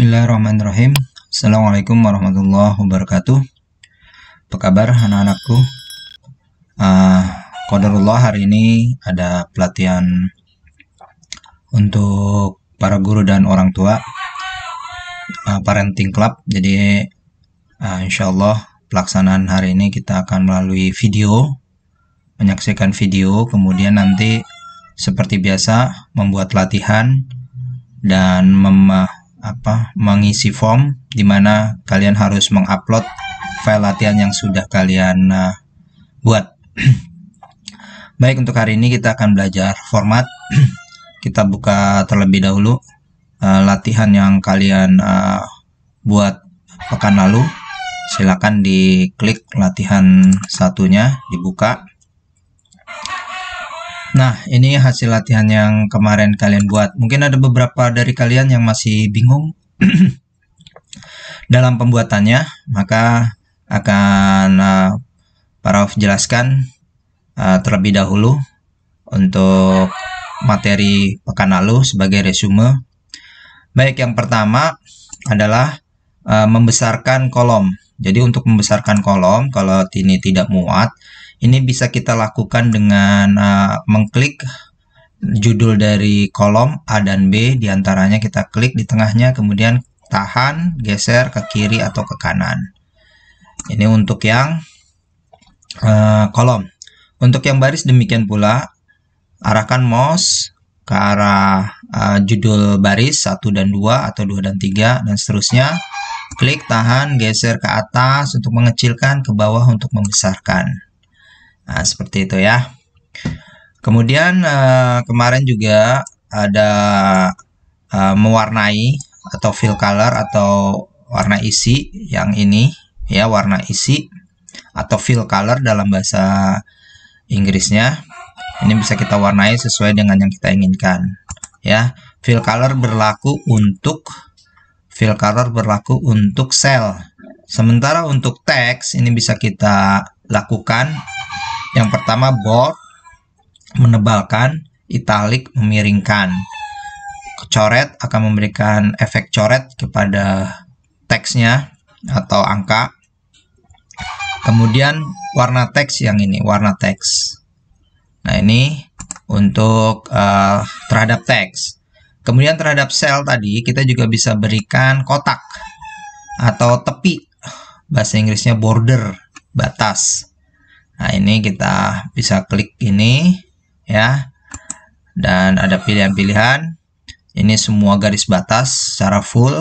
Bismillahirrahmanirrahim. Assalamualaikum warahmatullahi wabarakatuh. Apa kabar anak-anakku? Qadarullah, hari ini ada pelatihan untuk para guru dan orang tua, parenting club. Jadi insya Allah pelaksanaan hari ini kita akan melalui video, menyaksikan video, kemudian nanti seperti biasa membuat latihan dan mengisi form di mana kalian harus mengupload file latihan yang sudah kalian buat. Baik, untuk hari ini kita akan belajar format. Kita buka terlebih dahulu latihan yang kalian buat pekan lalu. Silakan diklik latihan satunya, dibuka. Nah, ini hasil latihan yang kemarin kalian buat. Mungkin ada beberapa dari kalian yang masih bingung dalam pembuatannya, maka akan Prof jelaskan terlebih dahulu untuk materi pekan lalu sebagai resume. Baik, yang pertama adalah membesarkan kolom. Jadi untuk membesarkan kolom, kalau ini tidak muat, ini bisa kita lakukan dengan mengklik judul dari kolom A dan B, diantaranya kita klik di tengahnya, kemudian tahan, geser ke kiri atau ke kanan. Ini untuk yang kolom. Untuk yang baris demikian pula, arahkan mouse ke arah judul baris 1 dan 2 atau 2 dan 3 dan seterusnya. Klik, tahan, geser ke atas untuk mengecilkan, ke bawah untuk membesarkan. Nah, seperti itu ya. Kemudian kemarin juga ada mewarnai atau fill color atau warna isi, yang ini ya, warna isi atau fill color dalam bahasa Inggrisnya. Ini bisa kita warnai sesuai dengan yang kita inginkan ya. Fill color berlaku untuk sel. Sementara untuk teks ini bisa kita lakukan. Yang pertama bold, menebalkan, italic, memiringkan. Coret akan memberikan efek coret kepada teksnya atau angka. Kemudian warna teks yang ini, warna teks. Nah, ini untuk terhadap teks. Kemudian terhadap sel tadi kita juga bisa berikan kotak atau tepi. Bahasa Inggrisnya border, batas. Nah, ini kita bisa klik ini ya. Dan ada pilihan-pilihan. Ini semua garis batas secara full.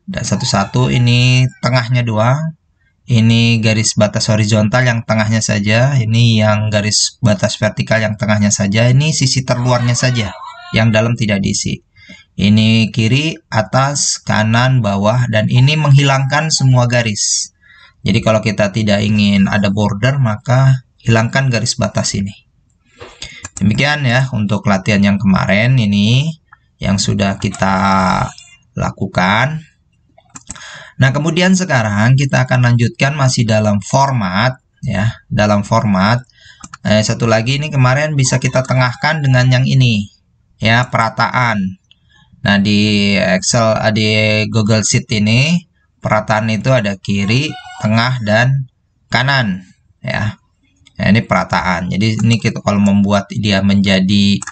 Dan satu-satu, ini tengahnya doang. Ini garis batas horizontal yang tengahnya saja. Ini yang garis batas vertikal yang tengahnya saja. Ini sisi terluarnya saja, yang dalam tidak diisi. Ini kiri, atas, kanan, bawah, dan ini menghilangkan semua garis. Jadi kalau kita tidak ingin ada border, maka hilangkan garis batas ini. Demikian ya untuk latihan yang kemarin ini yang sudah kita lakukan. Nah, kemudian sekarang kita akan lanjutkan masih dalam format ya, dalam format. Satu lagi ini kemarin bisa kita tengahkan dengan yang ini ya, perataan. Nah, di Excel, di Google Sheet ini perataan itu ada kiri, tengah, dan kanan ya. Nah, ini perataan. Jadi ini kita kalau membuat dia menjadi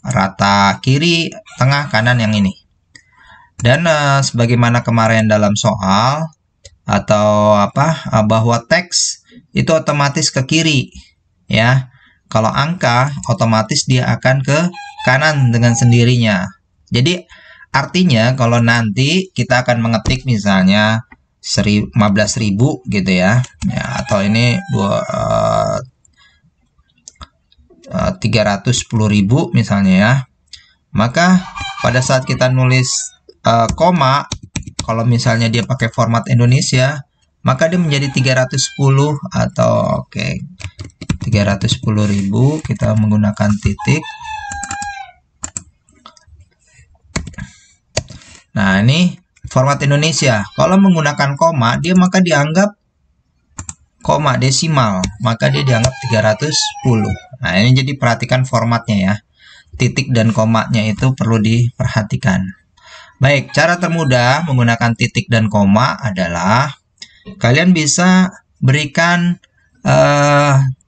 rata kiri, tengah, kanan yang ini. Dan sebagaimana kemarin dalam soal atau bahwa teks itu otomatis ke kiri ya. Kalau angka otomatis dia akan ke kanan dengan sendirinya. Jadi artinya kalau nanti kita akan mengetik misalnya 15.000 gitu ya, atau ini 310.000 misalnya ya, maka pada saat kita nulis koma, kalau misalnya dia pakai format Indonesia, maka dia menjadi 310 atau 310.000, kita menggunakan titik. Nah, ini format Indonesia. Kalau menggunakan koma, dia maka dianggap koma desimal, maka dia dianggap 310. Nah, ini jadi perhatikan formatnya ya. Titik dan komanya itu perlu diperhatikan. Baik, cara termudah menggunakan titik dan koma adalah kalian bisa berikan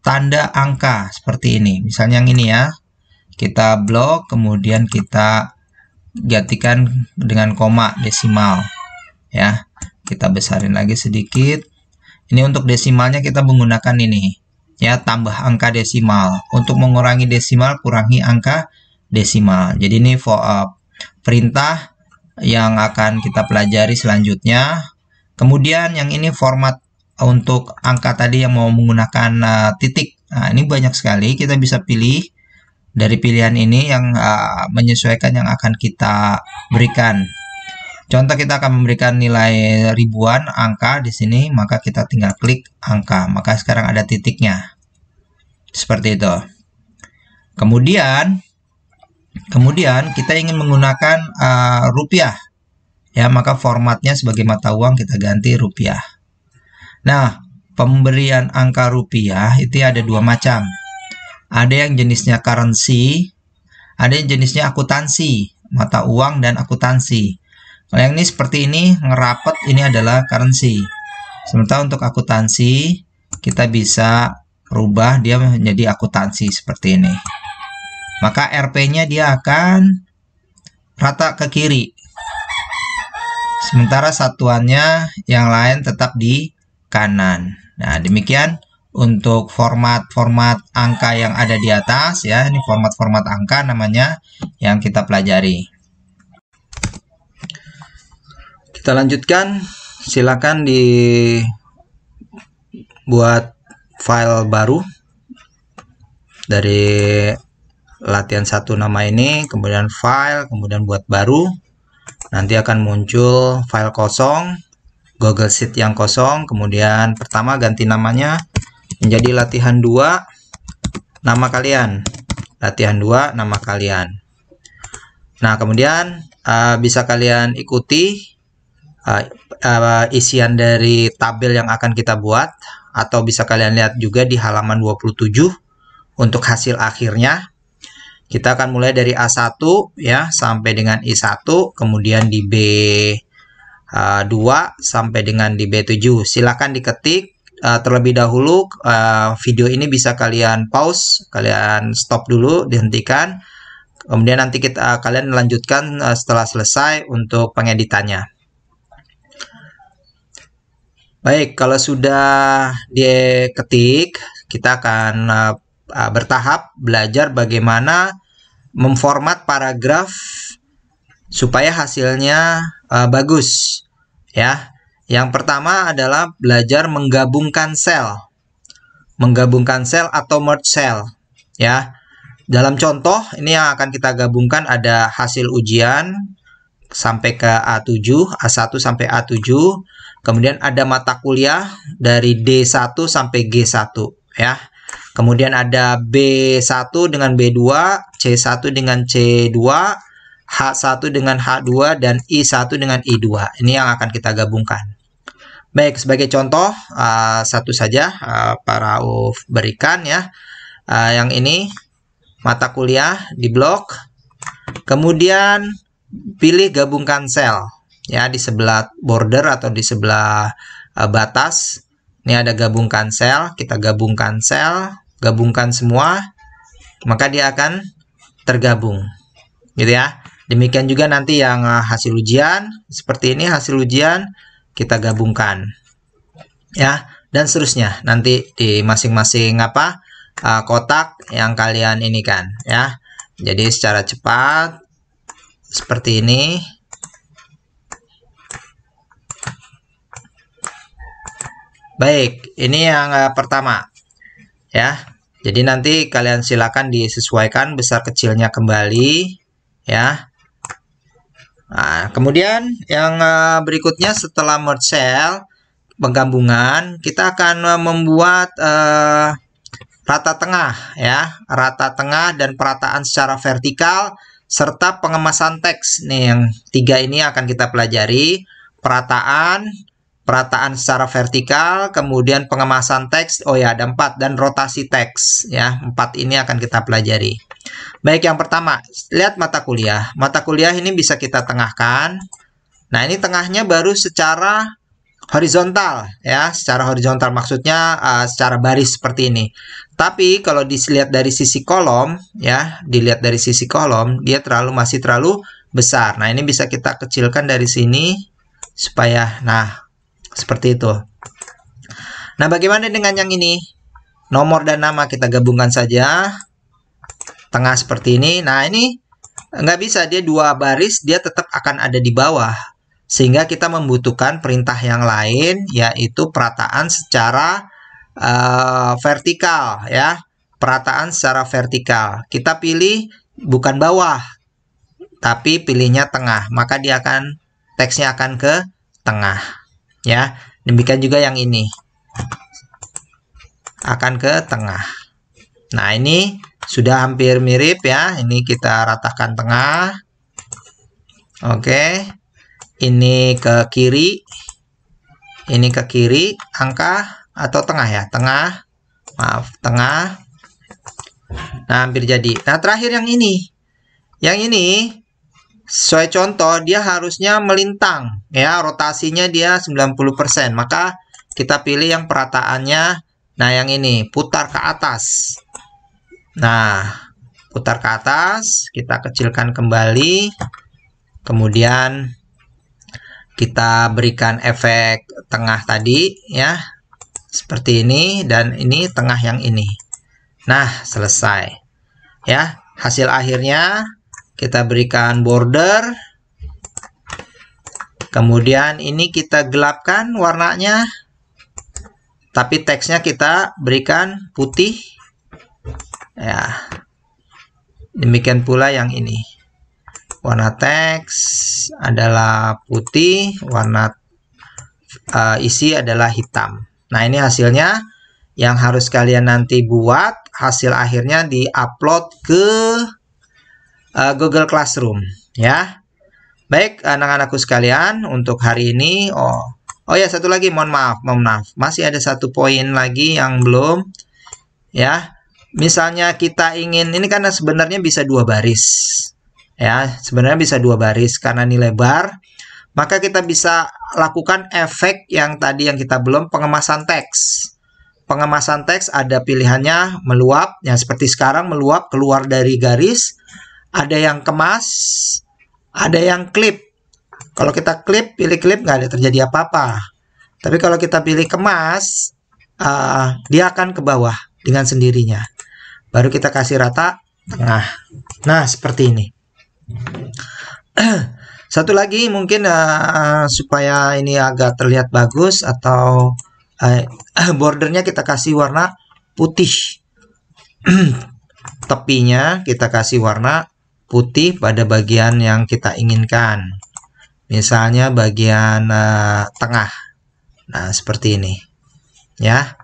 tanda angka seperti ini. Misalnya yang ini ya. Kita blok, kemudian kita gantikan dengan koma desimal. Ya, kita besarin lagi sedikit. Ini untuk desimalnya kita menggunakan ini. Ya, tambah angka desimal. Untuk mengurangi desimal, kurangi angka desimal. Jadi ini perintah yang akan kita pelajari selanjutnya. Kemudian yang ini format untuk angka tadi yang mau menggunakan titik. Nah, ini banyak sekali, kita bisa pilih dari pilihan ini yang menyesuaikan yang akan kita berikan. Contoh, kita akan memberikan nilai ribuan angka di sini, maka kita tinggal klik angka, maka sekarang ada titiknya. Seperti itu. Kemudian kita ingin menggunakan rupiah, ya, maka formatnya sebagai mata uang kita ganti rupiah. Nah, pemberian angka rupiah itu ada dua macam. Ada yang jenisnya currency, ada yang jenisnya akuntansi, mata uang dan akuntansi. Kalau yang ini seperti ini, ngerapet, ini adalah currency. Sementara untuk akuntansi, kita bisa rubah dia menjadi akuntansi seperti ini. Maka RP-nya dia akan rata ke kiri. Sementara satuannya yang lain tetap di kanan. Nah, demikian untuk format-format angka yang ada di atas ya. Ini format-format angka namanya yang kita pelajari. Kita lanjutkan. Silakan dibuat file baru dari latihan 1 nama ini, kemudian file, kemudian buat baru. Nanti akan muncul file kosong, Google Sheet yang kosong. Kemudian pertama ganti namanya menjadi latihan 2 nama kalian. Latihan 2 nama kalian. Nah, kemudian bisa kalian ikuti isian dari tabel yang akan kita buat, atau bisa kalian lihat juga di halaman 27 untuk hasil akhirnya. Kita akan mulai dari A1 ya sampai dengan I1, kemudian di B2 sampai dengan di B7. Silakan diketik terlebih dahulu. Video ini bisa kalian pause, kalian stop dulu, dihentikan. Kemudian nanti kalian lanjutkan setelah selesai untuk pengeditannya. Baik, kalau sudah diketik, kita akan bertahap belajar bagaimana memformat paragraf supaya hasilnya bagus ya. Yang pertama adalah belajar menggabungkan sel atau merge cell ya. Dalam contoh ini yang akan kita gabungkan ada hasil ujian sampai ke A7, A1 sampai A7, kemudian ada mata kuliah dari D1 sampai G1 ya. Kemudian ada B1 dengan B2, C1 dengan C2, H1 dengan H2, dan I1 dengan I2. Ini yang akan kita gabungkan. Baik, sebagai contoh, satu saja Pak Rauf berikan ya. Yang ini, mata kuliah di blok. Kemudian, pilih gabungkan sel. Ya, di sebelah border atau di sebelah batas. Ini ada gabungkan sel, kita gabungkan sel. Gabungkan semua, maka dia akan tergabung gitu ya. Demikian juga nanti yang hasil ujian seperti ini, hasil ujian kita gabungkan ya, dan seterusnya nanti di masing-masing kotak yang kalian ini kan ya. Jadi secara cepat seperti ini. Baik, ini yang pertama ya. Jadi nanti kalian silakan disesuaikan besar kecilnya kembali ya. Nah, kemudian yang berikutnya setelah merge cell penggabungan, kita akan membuat rata tengah ya, rata tengah dan perataan secara vertikal serta pengemasan teks. Nih yang 3 ini akan kita pelajari, perataan, perataan secara vertikal, kemudian pengemasan teks, oh ya ada 4, dan rotasi teks ya. 4 ini akan kita pelajari. Baik, yang pertama, lihat mata kuliah. Mata kuliah ini bisa kita tengahkan. Nah, ini tengahnya baru secara horizontal ya, secara horizontal maksudnya secara baris seperti ini. Tapi kalau dilihat dari sisi kolom ya, dilihat dari sisi kolom dia masih terlalu besar. Nah, ini bisa kita kecilkan dari sini supaya seperti itu. Nah, bagaimana dengan yang ini? Nomor dan nama kita gabungkan saja. Tengah seperti ini. Nah, ini nggak bisa, dia 2 baris, dia tetap akan ada di bawah. Sehingga kita membutuhkan perintah yang lain, yaitu perataan secara vertikal ya. Perataan secara vertikal. Kita pilih bukan bawah, tapi pilihnya tengah. Maka teksnya akan ke tengah ya. Demikian juga yang ini. Akan ke tengah. Nah, ini sudah hampir mirip ya. Ini kita ratakan tengah. Oke. Ini ke kiri, ini ke kiri, angka atau tengah ya, tengah, maaf, tengah. Nah, hampir jadi. Nah, terakhir yang ini sesuai contoh dia harusnya melintang ya, rotasinya dia 90%, maka kita pilih yang perataannya, nah yang ini, putar ke atas. Nah, putar ke atas, kita kecilkan kembali, kemudian kita berikan efek tengah tadi ya, seperti ini, dan ini tengah yang ini. Nah, selesai ya. Hasil akhirnya kita berikan border, kemudian ini kita gelapkan warnanya, tapi teksnya kita berikan putih ya. Demikian pula yang ini. Warna teks adalah putih, warna isi adalah hitam. Nah, ini hasilnya yang harus kalian nanti buat. Hasil akhirnya di-upload ke Google Classroom ya. Baik, anak-anakku sekalian, untuk hari ini oh ya, satu lagi, mohon maaf. Masih ada satu poin lagi yang belum ya. Misalnya kita ingin, ini karena sebenarnya bisa 2 baris. Ya, sebenarnya bisa 2 baris karena ini lebar, maka kita bisa lakukan efek yang tadi yang kita belum, pengemasan teks. Pengemasan teks ada pilihannya meluap, ya seperti sekarang meluap keluar dari garis, ada yang kemas, ada yang klip. Kalau kita pilih klip nggak ada terjadi apa-apa. Tapi kalau kita pilih kemas, dia akan ke bawah dengan sendirinya. Baru kita kasih rata tengah. Nah, seperti ini. Satu lagi mungkin supaya ini agak terlihat bagus, atau bordernya kita kasih warna putih. Tepinya kita kasih warna putih pada bagian yang kita inginkan. Misalnya bagian tengah. Nah, seperti ini. Ya.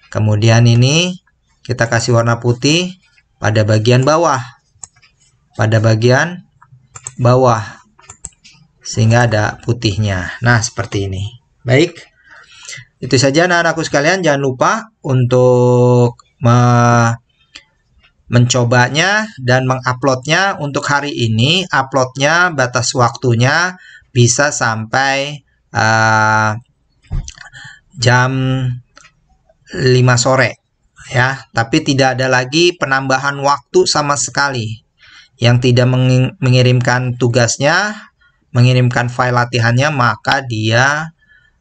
Kemudian ini kita kasih warna putih pada bagian bawah. Sehingga ada putihnya. Nah, seperti ini. Baik, itu saja anak-anakku sekalian. Jangan lupa untuk mencobanya dan menguploadnya. Untuk hari ini uploadnya batas waktunya bisa sampai jam 5 sore ya, tapi tidak ada lagi penambahan waktu sama sekali. Yang tidak mengirimkan tugasnya, mengirimkan file latihannya, maka dia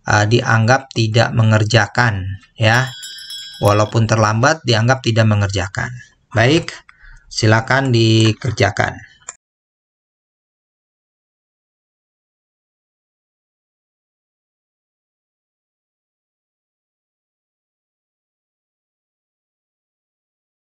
dianggap tidak mengerjakan ya. Walaupun terlambat dianggap tidak mengerjakan. Baik, silakan dikerjakan.